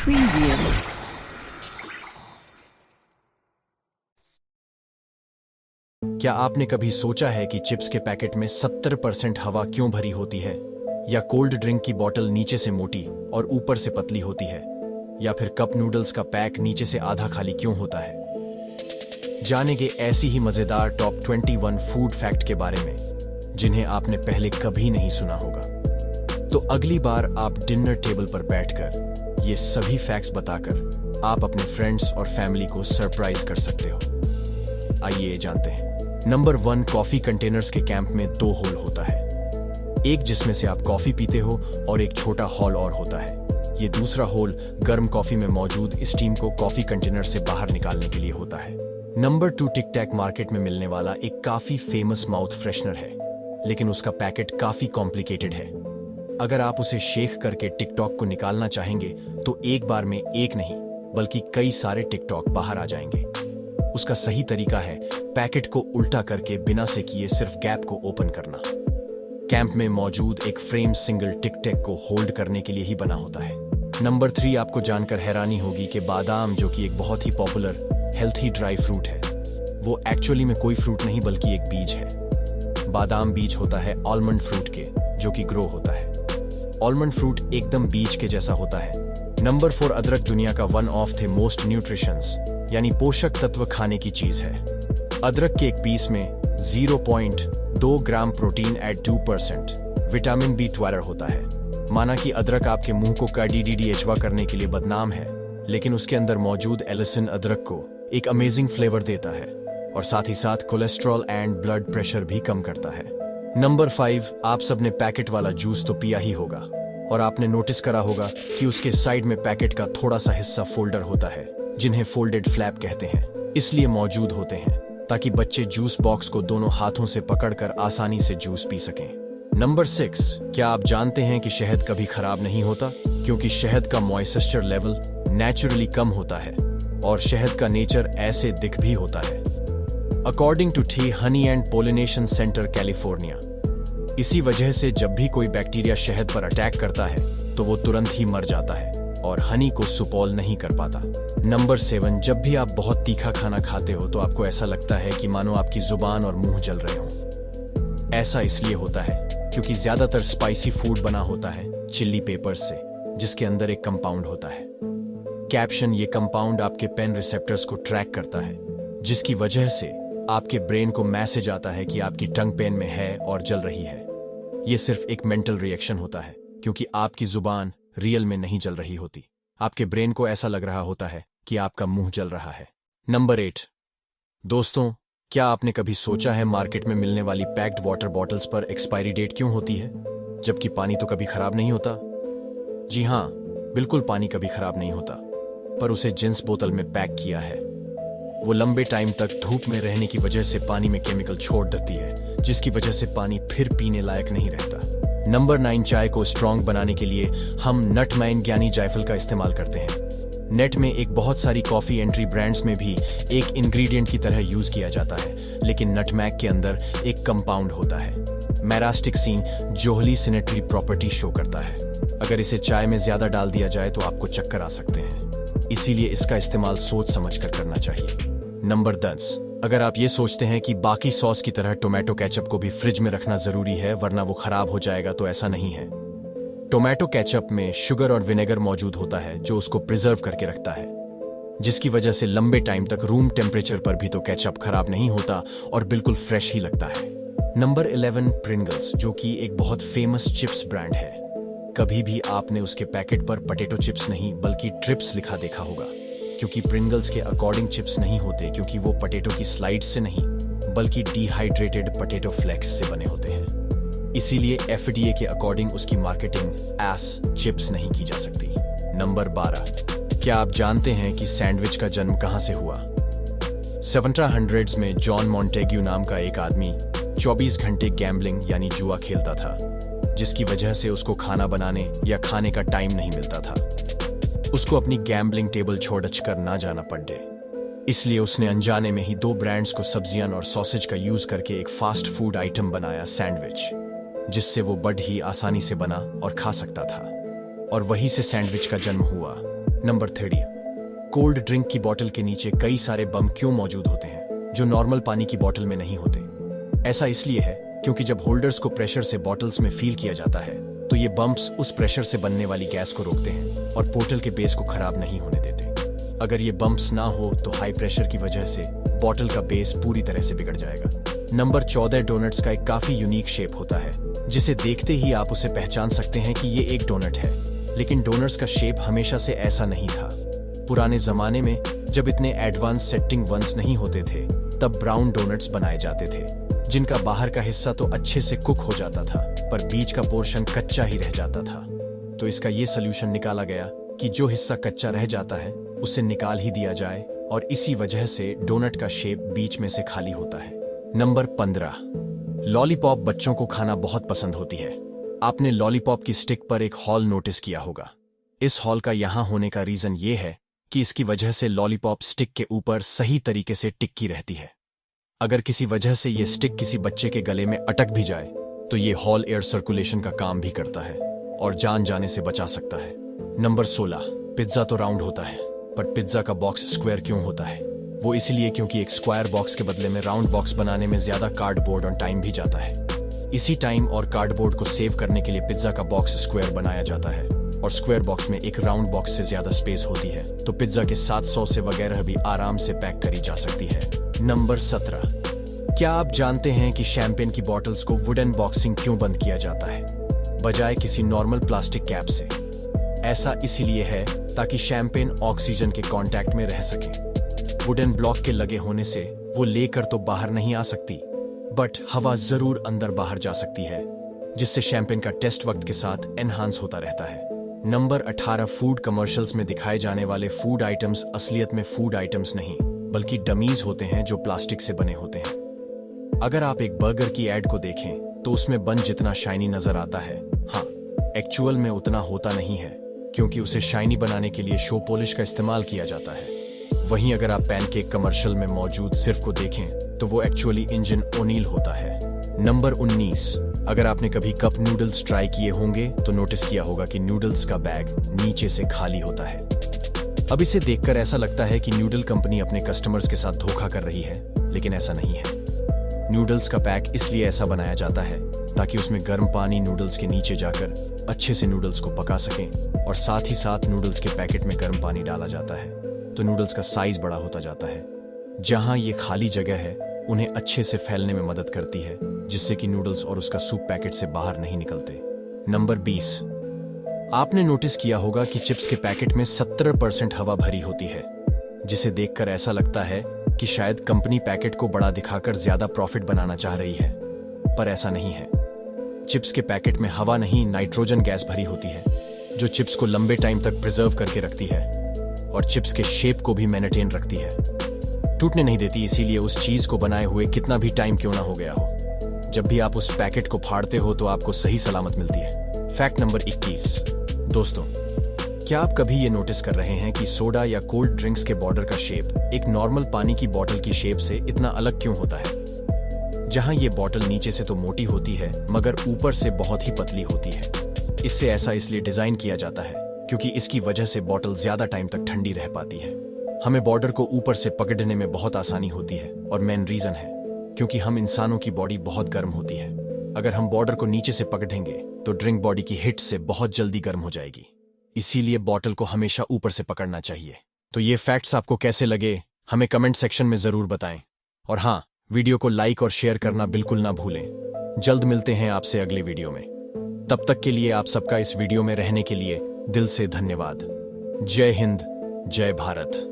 Previous. क्या आपने कभी सोचा है कि चिप्स के पैकेट में 70% हवा क्यों भरी होती है? या कोल्ड ड्रिंक की बोतल नीचे से मोटी और ऊपर से पतली होती है? या फिर कप नूडल्स का पैक नीचे से आधा खाली क्यों होता है? जानेंगे ऐसी ही मजेदार टॉप 21 फूड फैक्ट के बारे में जिन्हें आपने पहले कभी नहीं सुना होगा। तो अगली बार आप डिनर टेबल पर बैठकर ये सभी फैक्ट्स बताकर आप अपने फ्रेंड्स और फैमिली को सरप्राइज कर सकते हो। आइए जानते हैं। नंबर 1, कॉफी कंटेनर्स के कैंप में 2 होल होता है। एक जिसमें से आप कॉफी पीते हो और एक छोटा हॉल और होता है। ये दूसरा होल गर्म कॉफी में मौजूद स्टीम को कॉफी कंटेनर से बाहर निकालने के लिए होता है। नंबर 2, टिक टैक मार्केट में मिलने वाला एक काफी फेमस माउथ फ्रेशनर है, लेकिन उसका पैकेट काफी कॉम्प्लिकेटेड है। अगर आप उसे शेक करके टिकटॉक को निकालना चाहेंगे तो एक बार में एक नहीं बल्कि कई सारे टिकटॉक बाहर आ जाएंगे। उसका सही तरीका है पैकेट को उल्टा करके बिना से किए सिर्फ गैप को ओपन करना। कैंप में मौजूद एक फ्रेम सिंगल टिक टैक को होल्ड करने के लिए ही बना होता है। नंबर 3, आपको जानकर हैरानी होगी कि बादाम, जो कि एक बहुत ही पॉपुलर हेल्थी ड्राई फ्रूट है, वो एक्चुअली में कोई फ्रूट नहीं बल्कि एक बीज है। बादाम बीज होता है आलमंड फ्रूट के, जो कि ग्रो होता है। आलमंड फ्रूट एकदम बीज के जैसा होता है। नंबर 4, अदरक दुनिया का one of the most nutritions यानी पोषक तत्व खाने की चीज है। अदरक के एक पीस में 0.2 gram protein at 2% vitamin B12 होता है। माना कि अदरक आपके मुंह को KDDHवा करने के लिए बदनाम है, लेकिन उसके अंदर मौजूद एलिसिन अदरक को एक अमेजिंग फ्लेवर देता है और साथ ही साथ कोलेस्ट्रॉल एंड ब्लड प्रेशर भी कम करता है। नंबर 5, आप सबने पैकेट वाला जूस तो पिया ही होगा और आपने नोटिस करा होगा कि उसके साइड में पैकेट का थोड़ा सा हिस्सा फोल्डर होता है, जिन्हें फोल्डेड फ्लैप कहते हैं। इसलिए मौजूद होते हैं ताकि बच्चे जूस बॉक्स को दोनों हाथों से पकड़कर आसानी से जूस पी सकें। नंबर 6, क्या आप जानते हैं कि शहद कभी खराब नहीं होता? क्योंकि शहद का मॉइस्चर लेवल नेचुरली कम होता है और शहद का नेचर ऐसे दिख भी होता है। According to the honey and pollination center California, इसी वजह से जब भी कोई बैक्टीरिया शहद पर अटैक करता है तो वो तुरंत ही मर जाता है और हनी को सुपॉल नहीं कर पाता। नंबर 7, जब भी आप बहुत तीखा खाना खाते हो तो आपको ऐसा लगता है कि मानो आपकी जुबान और मुंह जल रहे हो। ऐसा इसलिए होता है क्योंकि ज्यादातर स्पाइसी फूड बना होता है चिल्ली पेपर्स से, जिसके अंदर एक कंपाउंड होता है कैप्शन। ये कंपाउंड आपके पेन रिसेप्टर्स को ट्रैक करता है, जिसकी वजह से आपके ब्रेन को मैसेज आता है कि आपकी टंग पेन में है और जल रही है। ये सिर्फ एक मेंटल रिएक्शन होता है क्योंकि आपकी जुबान रियल में नहीं जल रही होती। आपके ब्रेन को ऐसा लग रहा होता है कि आपका मुंह जल रहा है। नंबर 8, दोस्तों, क्या आपने कभी सोचा है मार्केट में मिलने वाली पैक्ड वाटर बॉटल्स पर एक्सपायरी डेट क्यों होती है, जबकि पानी तो कभी खराब नहीं होता? जी हाँ, बिल्कुल, पानी कभी खराब नहीं होता, पर उसे जिंस बोतल में पैक किया है। वो लंबे टाइम तक धूप में रहने की वजह से पानी में केमिकल छोड़ देती है, जिसकी वजह से पानी फिर पीने लायक नहीं रहता। नंबर 9, चाय को स्ट्रॉन्ग बनाने के लिए हम नटमैन ज्ञानी जायफल का इस्तेमाल करते हैं। नेट में एक बहुत सारी कॉफी एंट्री ब्रांड्स में भी एक इंग्रेडिएंट की तरह यूज किया जाता है, लेकिन नटमैग के अंदर एक कंपाउंड होता है मैरास्टिक्सिन, जो हेलिसिनेटरी प्रॉपर्टी शो करता है। अगर इसे चाय में ज्यादा डाल दिया जाए तो आपको चक्कर आ सकते हैं, इसीलिए इसका इस्तेमाल सोच समझ कर करना चाहिए। नंबर 10, अगर आप ये सोचते हैं कि बाकी सॉस की तरह टोमेटो केचप को भी फ्रिज में रखना जरूरी है वरना वो खराब हो जाएगा, तो ऐसा नहीं है। टोमेटो केचप में शुगर और विनेगर मौजूद होता है जो उसको प्रिजर्व करके रखता है, जिसकी वजह से लंबे टाइम तक रूम टेम्परेचर पर भी तो केचप खराब नहीं होता और बिल्कुल फ्रेश ही लगता है। नंबर 11, प्रिंगल्स, जो कि एक बहुत फेमस चिप्स ब्रांड है। कभी भी आपने उसके पैकेट पर पोटैटो चिप्स नहीं बल्कि ट्रिप्स लिखा देखा होगा, क्योंकि प्रिंगल्स के अकॉर्डिंग चिप्स नहीं होते, क्योंकि वो पोटैटो की स्लाइड्स से नहीं बल्कि डिहाइड्रेटेड पोटैटो फ्लेक्स से बने होते हैं। इसीलिए FDA के अकॉर्डिंग उसकी मार्केटिंग एस चिप्स नहीं की जा सकती। नंबर 12, क्या आप जानते हैं कि सैंडविच का जन्म कहां से हुआ? 1700s में जॉन मॉन्टेग्यू नाम का एक आदमी 24 घंटे गैम्बलिंग यानी जुआ खेलता था, जिसकी वजह से उसको खाना बनाने या खाने का टाइम नहीं मिलता था। उसको अपनी गैम्बलिंग टेबल छोड़ कर ना जाना पड़े, इसलिए उसने अनजाने में ही 2 ब्रांड्स को सब्जियां और सॉसेज का यूज करके एक फास्ट फूड आइटम बनाया, सैंडविच, जिससे वो बड़ ही आसानी से बना और खा सकता था, और वहीं से सैंडविच का जन्म हुआ। नंबर 3, कोल्ड ड्रिंक की बोतल के नीचे कई सारे बम क्यों मौजूद होते हैं जो नॉर्मल पानी की बोतल में नहीं होते। ऐसा इसलिए है क्योंकि जब होल्डर्स को प्रेशर से बॉटल्स में फील किया जाता है तो ये बम्प्स उस प्रेशर से बनने वाली गैस को रोकते हैं और बोतल के बेस को खराब नहीं होने देते। अगर ये बम्प्स ना हो तो हाई प्रेशर की वजह से बॉटल का बेस पूरी तरह से बिगड़ जाएगा। नंबर 14, डोनट्स का एक काफी यूनिक शेप होता है जिसे देखते ही आप उसे पहचान सकते हैं कि ये एक डोनट है, लेकिन डोनट्स का शेप हमेशा से ऐसा नहीं था। पुराने जमाने में जब इतने एडवांस सेटिंग वंस नहीं होते थे तब ब्राउन डोनट्स बनाए जाते थे जिनका बाहर का हिस्सा तो अच्छे से कुक हो जाता था पर बीच का पोर्शन कच्चा ही रह जाता था। तो इसका ये सोल्यूशन निकाला गया कि जो हिस्सा कच्चा रह जाता है उसे निकाल ही दिया जाए और इसी वजह से डोनट का शेप बीच में से खाली होता है। नंबर 15, लॉलीपॉप बच्चों को खाना बहुत पसंद होती है। आपने लॉलीपॉप की स्टिक पर एक हॉल नोटिस किया होगा। इस हॉल का यहां होने का रीजन ये है कि इसकी वजह से लॉलीपॉप स्टिक के ऊपर सही तरीके से टिकी रहती है। अगर किसी वजह से ये स्टिक किसी बच्चे के गले में अटक भी जाए तो ये हॉल एयर सर्कुलेशन का काम भी करता है और जान जाने से बचा सकता है। नंबर 16, पिज्जा तो राउंड होता है पर पिज्जा का बॉक्स स्क्वायर क्यों होता है? वो इसलिए क्योंकि एक स्क्वायर बॉक्स के बदले में राउंड बॉक्स बनाने में ज्यादा कार्डबोर्ड और टाइम भी जाता है। इसी टाइम और कार्डबोर्ड को सेव करने के लिए पिज्जा का बॉक्स स्क्वायर बनाया जाता है और स्क्वायर बॉक्स में एक राउंड बॉक्स से ज्यादा स्पेस होती है तो पिज्जा के साथ सॉस वगैरह भी आराम से पैक करी जा सकती है। नंबर 17, क्या आप जानते हैं कि शैंपेन की बॉटल्स को वुडन बॉक्सिंग क्यों बंद किया जाता है बजाय किसी नॉर्मल प्लास्टिक कैप से? ऐसा इसीलिए है ताकि शैंपेन ऑक्सीजन के कांटेक्ट में रह सके। वुडन ब्लॉक के लगे होने से वो लेकर तो बाहर नहीं आ सकती बट हवा जरूर अंदर बाहर जा सकती है जिससे शैंपेन का टेस्ट वक्त के साथ एनहांस होता रहता है। नंबर 18, फूड कमर्शियल्स में दिखाए जाने वाले फूड आइटम्स असलियत में फूड आइटम्स नहीं बल्कि डमीज होते हैं जो प्लास्टिक से बने होते हैं। अगर आप एक बर्गर की एड को देखें तो उसमें बन जितना शाइनी नजर आता है, हाँ, एक्चुअल में उतना होता नहीं है क्योंकि उसे शाइनी बनाने के लिए शो पॉलिश का इस्तेमाल किया जाता है। वहीं अगर आप पैनकेक कमर्शियल में मौजूद सिर्फ को देखें तो वो एक्चुअली इंजन ओनील होता है। नंबर 19, अगर आपने कभी कप नूडल्स ट्राई किए होंगे तो नोटिस किया होगा कि नूडल्स का बैग नीचे से खाली होता है। अब इसे देखकर ऐसा लगता है कि नूडल कंपनी अपने कस्टमर्स के साथ धोखा कर रही है, लेकिन ऐसा नहीं है। नूडल्स का पैक इसलिए ऐसा बनाया जाता है ताकि उसमें गर्म पानी नूडल्स के नीचे जाकर अच्छे से नूडल्स को पका सकें और साथ ही साथ नूडल्स के पैकेट में गर्म पानी डाला जाता है तो नूडल्स का साइज बड़ा होता जाता है। जहां ये खाली जगह है उन्हें अच्छे से फैलने में मदद करती है जिससे कि नूडल्स और उसका सूप पैकेट से बाहर नहीं निकलते। नंबर 20, आपने नोटिस किया होगा कि चिप्स के पैकेट में 70% हवा भरी होती है जिसे देखकर ऐसा लगता है कि शायद कंपनी पैकेट को बड़ा दिखाकर ज्यादा प्रॉफिट बनाना चाह रही है, पर ऐसा नहीं है। चिप्स के पैकेट में हवा नहीं नाइट्रोजन गैस भरी होती है जो चिप्स को लंबे टाइम तक प्रिजर्व करके रखती है और चिप्स के शेप को भी मेंटेन रखती है, टूटने नहीं देती। इसीलिए उस चीज को बनाए हुए कितना भी टाइम क्यों ना हो गया हो, जब भी आप उस पैकेट को फाड़ते हो तो आपको सही सलामत मिलती है। फैक्ट नंबर 21, दोस्तों, क्या आप कभी ये नोटिस कर रहे हैं कि सोडा या कोल्ड ड्रिंक्स के बॉर्डर का शेप एक नॉर्मल पानी की बोतल की शेप से इतना अलग क्यों होता है? जहां ये बोतल नीचे से तो मोटी होती है मगर ऊपर से बहुत ही पतली होती है। इससे ऐसा इसलिए डिजाइन किया जाता है क्योंकि इसकी वजह से बोतल ज्यादा टाइम तक ठंडी रह पाती है। हमें बॉर्डर को ऊपर से पकड़ने में बहुत आसानी होती है और मेन रीजन है क्योंकि हम इंसानों की बॉडी बहुत गर्म होती है। अगर हम बॉर्डर को नीचे से पकड़ेंगे तो ड्रिंक बॉडी की हिट से बहुत जल्दी गर्म हो जाएगी, इसीलिए बॉटल को हमेशा ऊपर से पकड़ना चाहिए। तो ये फैक्ट्स आपको कैसे लगे हमें कमेंट सेक्शन में जरूर बताएं और हाँ, वीडियो को लाइक और शेयर करना बिल्कुल ना भूलें। जल्द मिलते हैं आपसे अगले वीडियो में, तब तक के लिए आप सबका इस वीडियो में रहने के लिए दिल से धन्यवाद। जय हिंद, जय भारत।